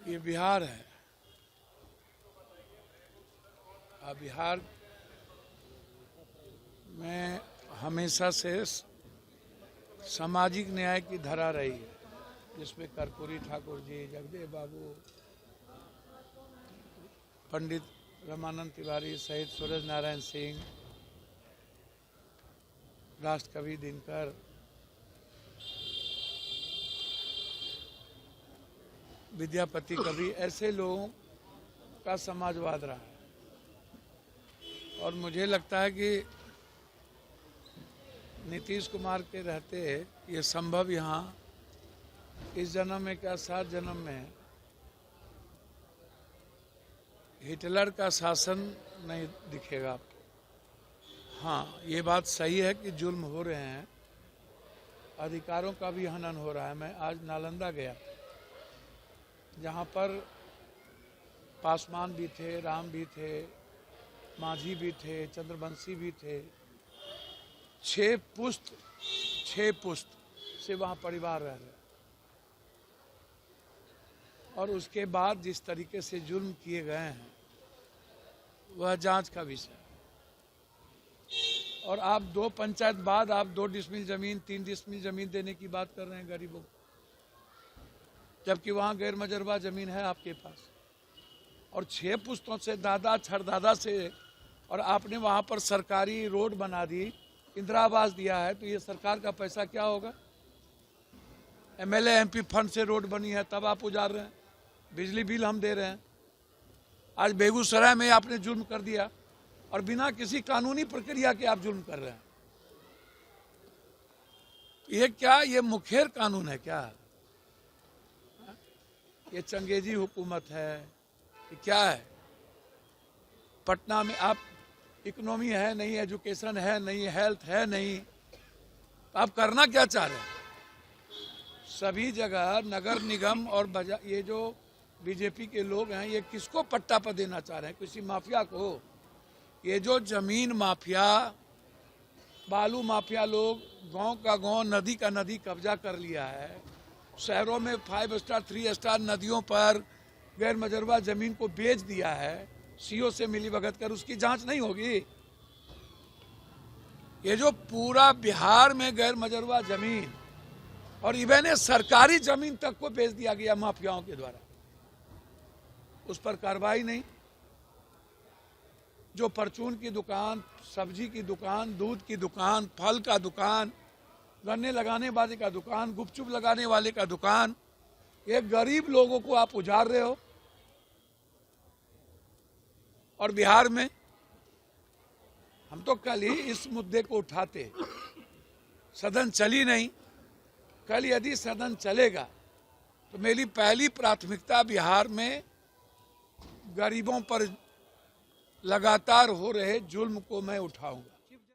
ये बिहार है। बिहार में हमेशा से सामाजिक न्याय की धारा रही है, जिसमें कर्पूरी ठाकुर जी, जगदेव बाबू, पंडित रामानंद तिवारी सहित सूरज नारायण सिंह, राष्ट्र कवि दिनकर, विद्यापति कवि, ऐसे लोगों का समाजवाद रहा है। और मुझे लगता है कि नीतीश कुमार के रहते ये संभव यहाँ इस जन्म में क्या 7 जन्म में हिटलर का शासन नहीं दिखेगा आपको। हाँ, ये बात सही है कि जुल्म हो रहे हैं, अधिकारों का भी हनन हो रहा है। मैं आज नालंदा गया, जहाँ पर पासवान भी थे, राम भी थे, मांझी भी थे, चंद्रवंशी भी थे। 6 पुश्त से वहाँ परिवार रह रहे, और उसके बाद जिस तरीके से जुल्म किए गए हैं वह जांच का विषय। और आप 2 पंचायत बाद आप 2 डिसमिल जमीन, 3 डिसमिल जमीन देने की बात कर रहे हैं गरीबों को, जबकि वहाँ गैर मजरवा जमीन है आपके पास। और 6 पुश्तों से, दादा छरदादा से, और आपने वहाँ पर सरकारी रोड बना दी, इंदिरा आवास दिया है, तो ये सरकार का पैसा क्या होगा? MLA MP फंड से रोड बनी है, तब आप उजाड़ रहे हैं। बिजली बिल हम दे रहे हैं। आज बेगूसराय में आपने जुल्म कर दिया, और बिना किसी कानूनी प्रक्रिया के आप जुल्म कर रहे हैं। ये क्या, ये मुखेर कानून है क्या? ये चंगेजी हुकूमत है, ये क्या है? पटना में आप इकोनॉमी है नहीं, एजुकेशन है नहीं, हेल्थ है नहीं, तो आप करना क्या चाह रहे हैं? सभी जगह नगर निगम और ये जो बीजेपी के लोग हैं, ये किसको पट्टा पर देना चाह रहे हैं? किसी माफिया को? ये जो जमीन माफिया, बालू माफिया लोग गांव का गांव, नदी का नदी कब्जा कर लिया है। शहरों में 5 स्टार 3 स्टार नदियों पर गैर मजरवा जमीन को बेच दिया है, सीओ से मिलीभगत कर। उसकी जांच नहीं होगी? ये जो पूरा बिहार में गैर मजरवा जमीन और इवन सरकारी जमीन तक को बेच दिया गया माफियाओं के द्वारा, उस पर कार्रवाई नहीं। जो परचून की दुकान, सब्जी की दुकान, दूध की दुकान, फल का दुकान, गन्ने लगाने वाले का दुकान, गुपचुप लगाने वाले का दुकान, ये गरीब लोगों को आप उजाड़ रहे हो। और बिहार में हम तो कल ही इस मुद्दे को उठाते, सदन चली नहीं। कल यदि सदन चलेगा तो मेरी पहली प्राथमिकता बिहार में गरीबों पर लगातार हो रहे जुल्म को मैं उठाऊंगा।